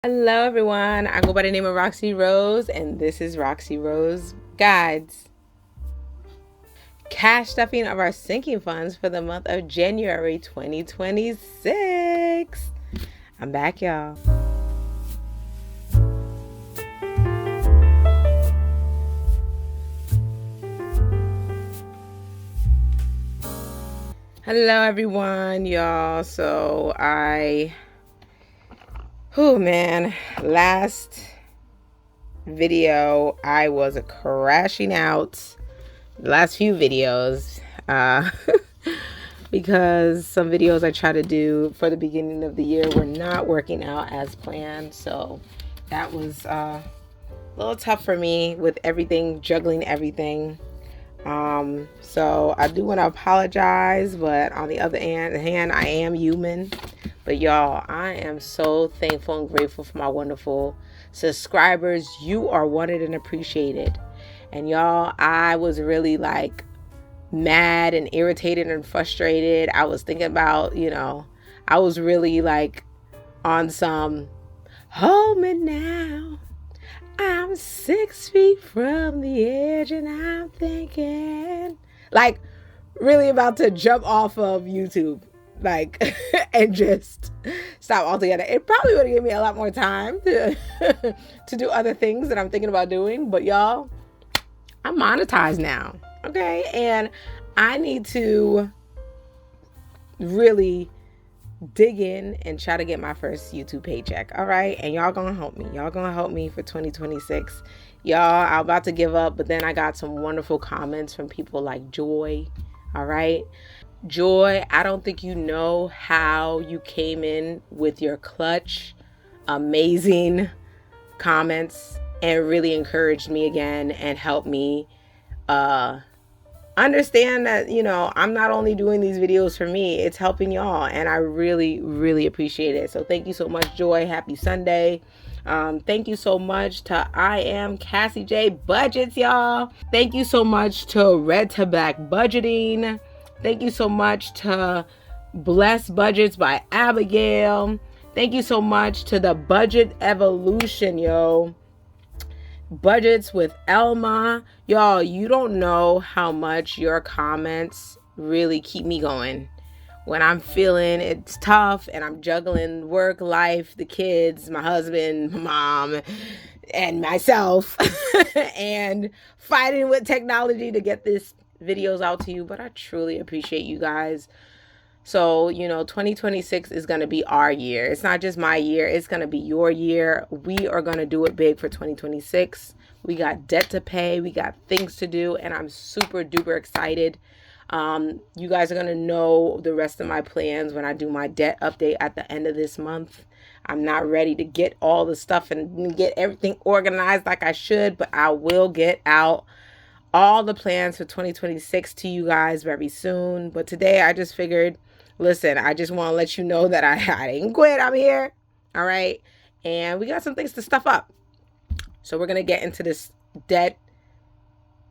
Hello everyone, I go by the name of Roxy Rose and this is Roxy Rose Guides. Cash stuffing of our sinking funds for the month of January 2026. I'm back, y'all. Hello everyone, y'all. Last video I was crashing out. The last few videos, because some videos I tried to do for the beginning of the year were not working out as planned. So that was a little tough for me with everything, juggling everything. So I do want to apologize, but on the other hand, I am human. But y'all, I am so thankful and grateful for my wonderful subscribers. You are wanted and appreciated. And y'all, I was really like mad and irritated and frustrated. I was thinking about, I was really like on some, hold me now. I'm 6 feet from the edge and I'm thinking, like, really about to jump off of YouTube, like, and just stop altogether. It probably would have given me a lot more time to to do other things that I'm thinking about doing. But y'all, I'm monetized now, okay? And I need to really dig in and try to get my first YouTube paycheck, all right? And y'all gonna help me. Y'all gonna help me for 2026. Y'all, I'm about to give up, but then I got some wonderful comments from people like Joy, all right? Joy, I don't think you know how you came in with your clutch, amazing comments and really encouraged me again and helped me understand that, I'm not only doing these videos for me, it's helping y'all, and I really, really appreciate it. So thank you so much, Joy. Happy Sunday. Thank you so much to I Am Cassie J Budgets, y'all. Thank you so much to Red to Black Budgeting. Thank you so much to Blessed Budgets by Abigail. Thank you so much to the Budget Evolution, yo. Budgets with Elma. Y'all, you don't know how much your comments really keep me going. When I'm feeling it's tough and I'm juggling work, life, the kids, my husband, my mom, and myself, and fighting with technology to get these videos out to you. But I truly appreciate you guys. So, 2026 is going to be our year. It's not just my year. It's going to be your year. We are going to do it big for 2026. We got debt to pay. We got things to do. And I'm super duper excited. You guys are going to know the rest of my plans when I do my debt update at the end of this month. I'm not ready to get all the stuff and get everything organized like I should, but I will get out all the plans for 2026 to you guys very soon. But today I just figured, listen, I just want to let you know that I didn't quit. I'm here. All right. And we got some things to stuff up. So we're going to get into this debt.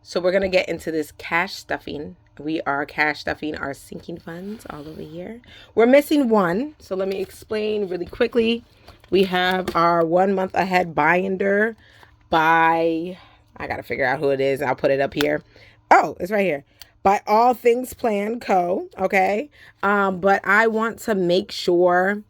So we're going to get into this cash stuffing. We are cash stuffing our sinking funds all over here. We're missing one. So let me explain really quickly. We have our 1 month ahead binder by, I got to figure out who it is. I'll put it up here. Oh, it's right here. By All Things Plan Co. Okay. But I want to make sure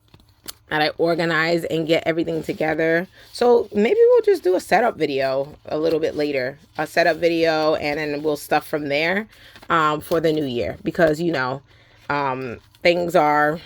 that I organize and get everything together. So maybe we'll just do a setup video a little bit later. A setup video, and then we'll stuff from there for the new year. Because, things are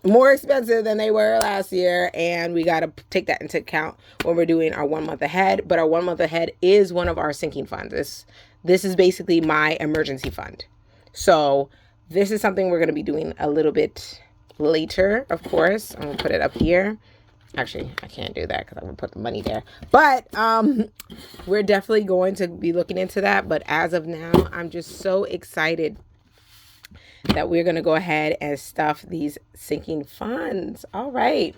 more expensive than they were last year, and we got to take that into account when we're doing our 1 month ahead. But our 1 month ahead is one of our sinking funds. This is basically my emergency fund. So this is something we're going to be doing a little bit later, of course. I'm going to put it up here. Actually, I can't do that because I'm going to put the money there. But we're definitely going to be looking into that. But as of now, I'm just so excited that we're going to go ahead and stuff these sinking funds. All right.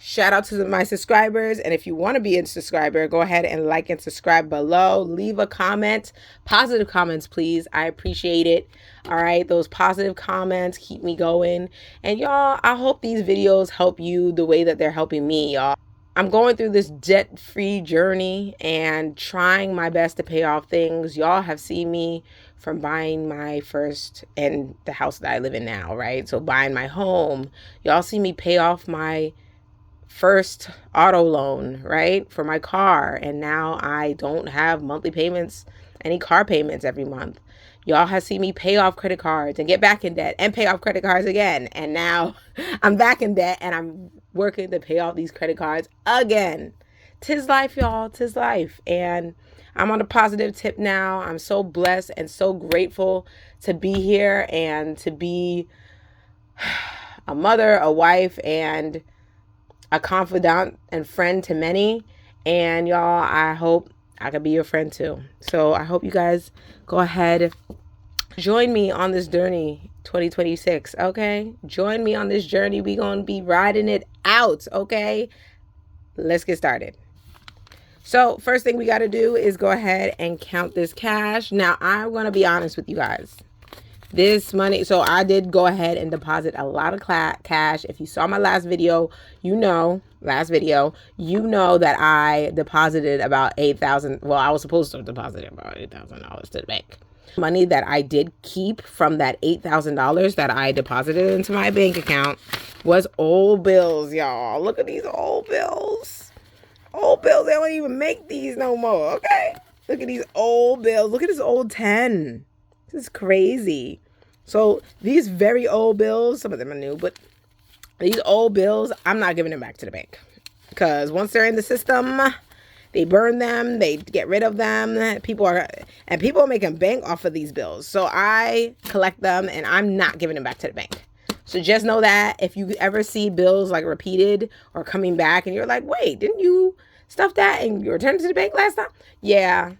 Shout out to my subscribers. And if you want to be a subscriber, go ahead and like and subscribe below. Leave a comment. Positive comments, please. I appreciate it. All right. Those positive comments keep me going. And y'all, I hope these videos help you the way that they're helping me, y'all. I'm going through this debt-free journey and trying my best to pay off things. Y'all have seen me from buying my first, and the house that I live in now, right? So buying my home. Y'all see me pay off my first auto loan, right, for my car. And now I don't have monthly payments, any car payments every month. Y'all have seen me pay off credit cards and get back in debt and pay off credit cards again. And now I'm back in debt and I'm working to pay off these credit cards again. 'Tis life, y'all. 'Tis life. And I'm on a positive tip now. I'm so blessed and so grateful to be here and to be a mother, a wife, and a confidant and friend to many. And y'all, I hope I could be your friend too. So I hope you guys go ahead, join me on this journey 2026, okay? Join me on this journey. We gonna be riding it out, okay? Let's get started. So first thing we got to do is go ahead and count this cash. Now I'm gonna be honest with you guys. This money, so I did go ahead and deposit a lot of cash. If you saw my last video, you know that I deposited about $8,000. Well, I was supposed to deposit about $8,000 to the bank. Money that I did keep from that $8,000 that I deposited into my bank account was old bills, y'all. Look at these old bills. Old bills, they don't even make these no more, okay? Look at these old bills. Look at this old 10. This is crazy. So these very old bills, some of them are new, but these old bills, I'm not giving them back to the bank. Because once they're in the system, they burn them, they get rid of them. People are making bank off of these bills. So I collect them and I'm not giving them back to the bank. So just know that if you ever see bills like repeated or coming back and you're like, wait, didn't you stuff that and you returned it to the bank last time? Yeah.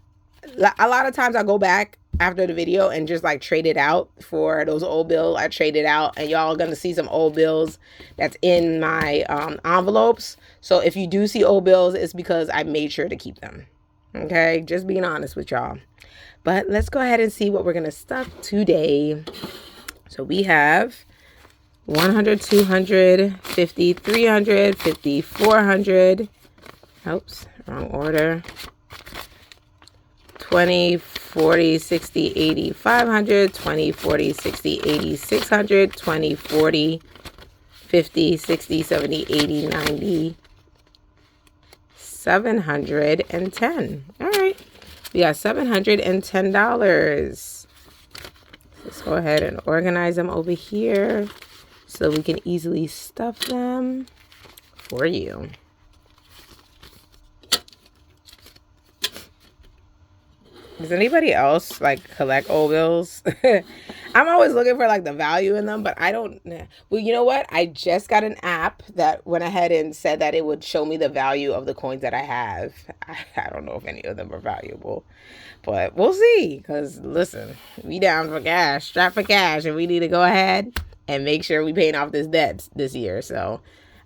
A lot of times I go back after the video and just like trade it out for those old bills. I trade it out and y'all are going to see some old bills that's in my envelopes. So if you do see old bills, it's because I made sure to keep them. Okay. Just being honest with y'all. But let's go ahead and see what we're going to stuff today. So we have 100, 200, 50, 300, 50, 400. Oops, wrong order. 20, 40, 60, 80, 500, 20, 40, 60, 80, 600, 20, 40, 50, 60, 70, 80, 90, 710. All right. We got $710. Let's go ahead and organize them over here so we can easily stuff them for you. Does anybody else like collect old bills? I'm always looking for like the value in them, but I don't. Well, you know what? I just got an app that went ahead and said that it would show me the value of the coins that I have. I don't know if any of them are valuable, but we'll see. Because listen, we down for cash, strapped for cash, and we need to go ahead and make sure we paying off this debt this year. So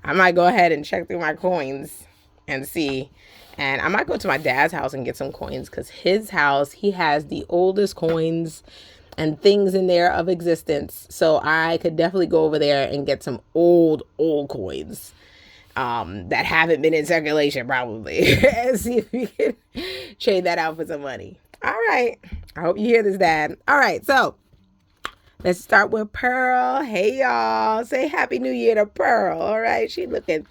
I might go ahead and check through my coins and see. And I might go to my dad's house and get some coins because his house, he has the oldest coins and things in there of existence. So I could definitely go over there and get some old coins that haven't been in circulation probably and see if we can trade that out for some money. All right. I hope you hear this, Dad. All right. So let's start with Pearl. Hey, y'all. Say Happy New Year to Pearl. All right. She looking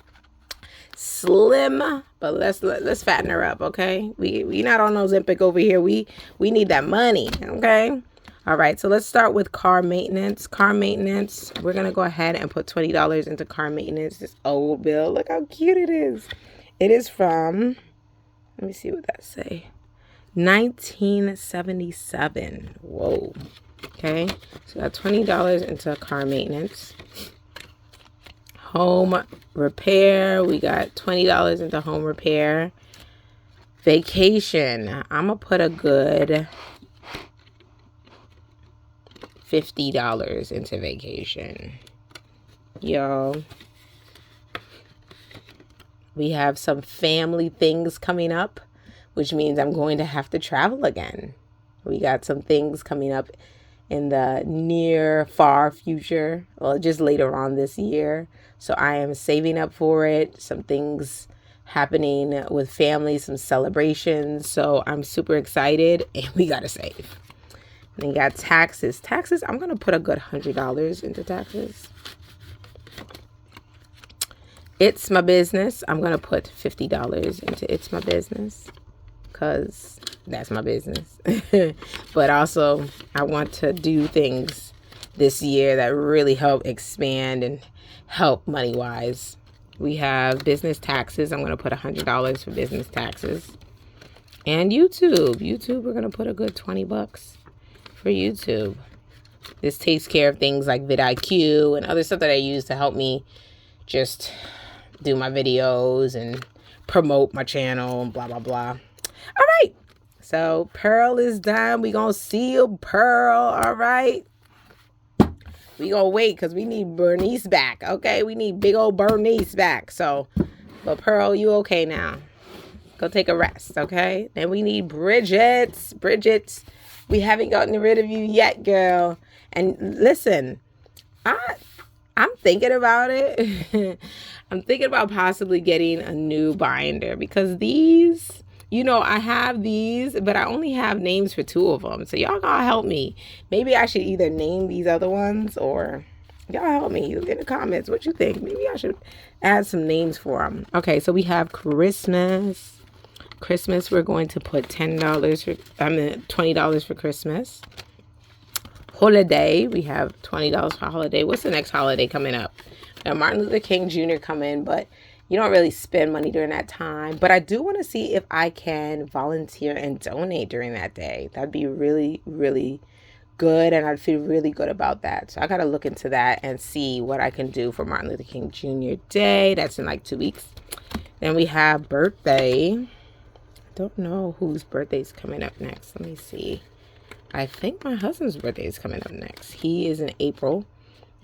slim, but let's fatten her up, okay? We not on no Ozempic over here. We need that money, okay? All right, so let's start with car maintenance. Car maintenance, we're gonna go ahead and put $20 into car maintenance. This old bill, look how cute it is. It is from, let me see what that say, 1977. Whoa. Okay, so we got $20 into car maintenance. Home repair, we got $20 into home repair. Vacation, I'm gonna put a good $50 into vacation. Yo. We have some family things coming up, which means I'm going to have to travel again. We got some things coming up in the near far future, well, just later on this year. So I am saving up for it. Some things happening with family, some celebrations. So I'm super excited, and we got to save. And you got taxes. Taxes, I'm going to put a good $100 into taxes. It's my business. I'm going to put $50 into It's My Business, because that's my business. But also, I want to do things this year that really help expand and help money-wise. We have business taxes. I'm going to put $100 for business taxes. And YouTube. YouTube, we're going to put a good $20 for YouTube. This takes care of things like vidIQ and other stuff that I use to help me just do my videos and promote my channel and blah, blah, blah. All right. So Pearl is done. We gonna seal Pearl. All right. We gonna wait because we need Bernice back. Okay. We need big old Bernice back. So, but Pearl, you okay now? Go take a rest. Okay. Then we need Bridget. Bridget, we haven't gotten rid of you yet, girl. And listen, I'm thinking about it. I'm thinking about possibly getting a new binder, because these, you know, I have these, but I only have names for 2 of them. So y'all gotta help me. Maybe I should either name these other ones, or y'all help me in the comments. What you think? Maybe I should add some names for them. Okay, so we have Christmas. Christmas, we're going to put $20 for Christmas. Holiday, we have $20 for holiday. What's the next holiday coming up? Now, Martin Luther King Jr. coming, but you don't really spend money during that time. But I do want to see if I can volunteer and donate during that day. That'd be really, really good, and I'd feel really good about that. So I got to look into that and see what I can do for Martin Luther King Jr. Day. That's in like 2 weeks. Then we have birthday. Don't know whose birthday's coming up next. Let me see. I think my husband's birthday is coming up next. He is in April,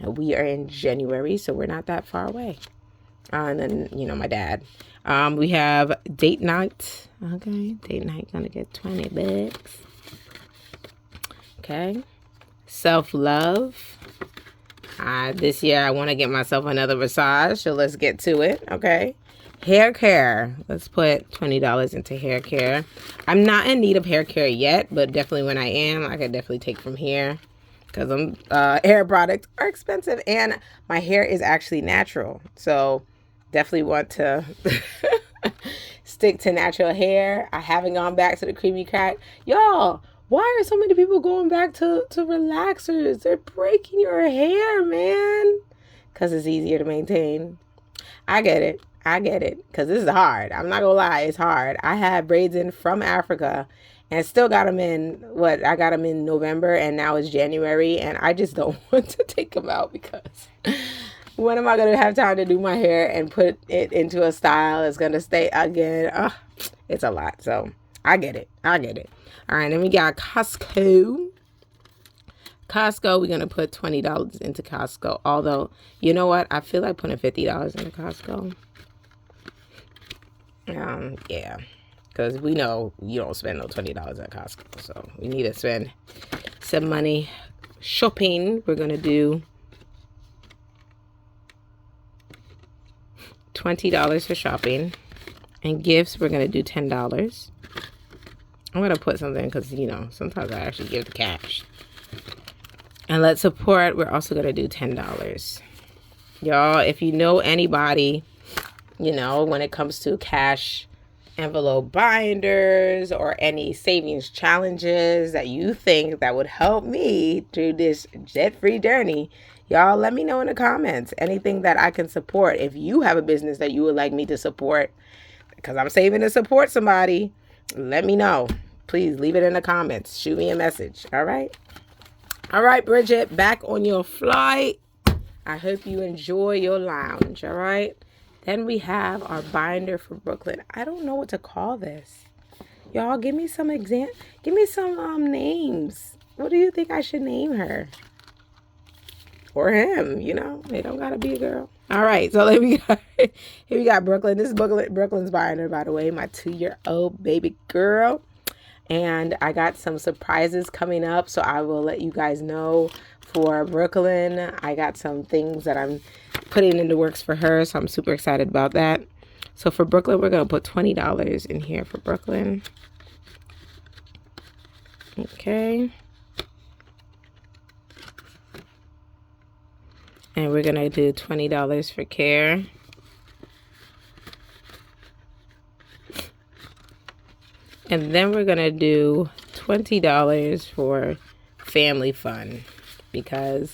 and we are in January, so we're not that far away. And then, you know, my dad. We have date night. Okay, date night gonna get $20. Okay. Self-love. This year I want to get myself another massage, so let's get to it. Okay. Hair care. Let's put $20 into hair care. I'm not in need of hair care yet, but definitely when I am, I could definitely take from here, because hair products are expensive, and my hair is actually natural. So definitely want to stick to natural hair. I haven't gone back to the creamy crack. Y'all, why are so many people going back to relaxers? They're breaking your hair, man. Because it's easier to maintain. I get it. Because this is hard. I'm not going to lie. It's hard. I had braids in from Africa and still got them in, I got them in November, and now it's January, and I just don't want to take them out, because when am I going to have time to do my hair and put it into a style that's going to stay again? It's a lot. So I get it. All right. Then we got Costco. We're going to put $20 into Costco. Although, you know what? I feel like putting $50 into Costco. Yeah. Because we know you don't spend no $20 at Costco. So we need to spend some money shopping. We're going to do $20 for shopping. And gifts, we're going to do $10. I'm going to put something because, you know, sometimes I actually give the cash. And let's support, we're also going to do $10. Y'all, if you know anybody, you know, when it comes to cash envelope binders or any savings challenges that you think that would help me through this debt-free journey, y'all let me know in the comments. Anything that I can support. If you have a business that you would like me to support, because I'm saving to support somebody, let me know. Please leave it in the comments. Shoot me a message. All right. All right, Bridget, back on your flight. I hope you enjoy your lounge. All right. Then we have our binder for Brooklyn. I don't know what to call this. Y'all, give me some names. What do you think I should name her? Or him, you know? They don't gotta be a girl. All right, so here we got Brooklyn. This is Brooklyn's buying her, by the way, my 2-year-old baby girl. And I got some surprises coming up, so I will let you guys know for Brooklyn. I got some things that I'm putting into works for her, so I'm super excited about that. So for Brooklyn, we're going to put $20 in here for Brooklyn. Okay. And we're going to do $20 for care. And then we're going to do $20 for family fun, because